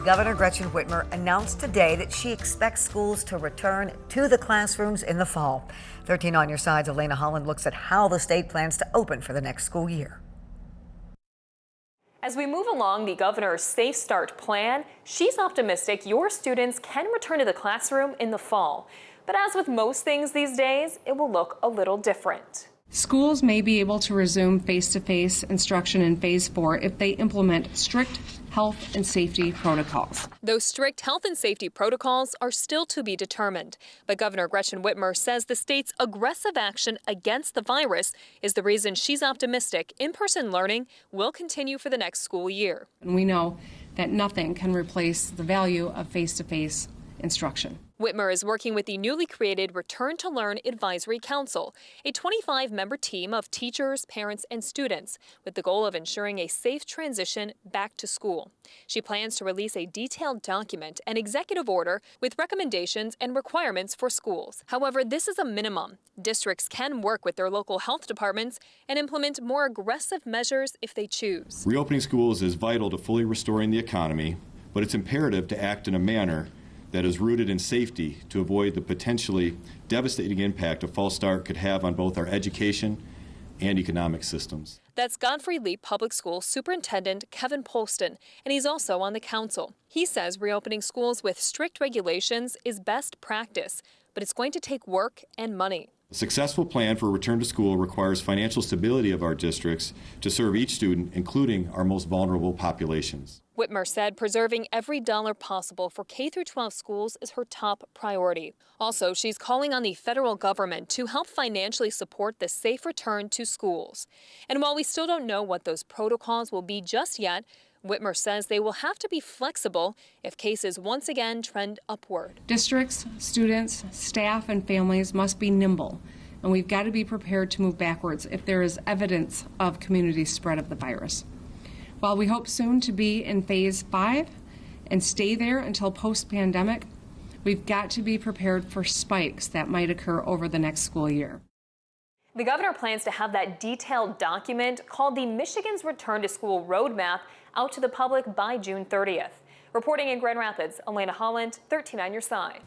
Governor Gretchen Whitmer announced today that she expects schools to return to the classrooms in the fall. 13 on your side's Elena Holland looks at how the state plans to open for the next school year. As we move along the governor's Safe Start plan, she's optimistic your students can return to the classroom in the fall. But as with most things these days, it will look a little different. Schools may be able to resume face-to-face instruction in Phase 4 if they implement strict health and safety protocols. Those strict health and safety protocols are still to be determined. But Governor Gretchen Whitmer says the state's aggressive action against the virus is the reason she's optimistic in-person learning will continue for the next school year. And we know that nothing can replace the value of face-to-face instruction. Whitmer is working with the newly created Return to Learn Advisory Council, a 25-member team of teachers, parents, and students with the goal of ensuring a safe transition back to school. She plans to release a detailed document and executive order with recommendations and requirements for schools. However, this is a minimum. Districts can work with their local health departments and implement more aggressive measures if they choose. Reopening schools is vital to fully restoring the economy, but it's imperative to act in a manner that is rooted in safety to avoid the potentially devastating impact a false start could have on both our education and economic systems. That's Godfrey Leap Public School Superintendent Kevin Polston, and he's also on the council. He says reopening schools with strict regulations is best practice, but it's going to take work and money. A successful plan for return to school requires financial stability of our districts to serve each student, including our most vulnerable populations. Whitmer said preserving every dollar possible for K-12 schools is her top priority. Also, she's calling on the federal government to help financially support the safe return to schools. And while we still don't know what those protocols will be just yet, Whitmer says they will have to be flexible if cases once again trend upward. Districts, students, staff, and families must be nimble, and we've got to be prepared to move backwards if there is evidence of community spread of the virus. While we hope soon to be in Phase 5 and stay there until post-pandemic, we've got to be prepared for spikes that might occur over the next school year. The governor plans to have that detailed document called the Michigan's Return to School Roadmap out to the public by June 30th. Reporting in Grand Rapids, Elena Holland, 13 on your side.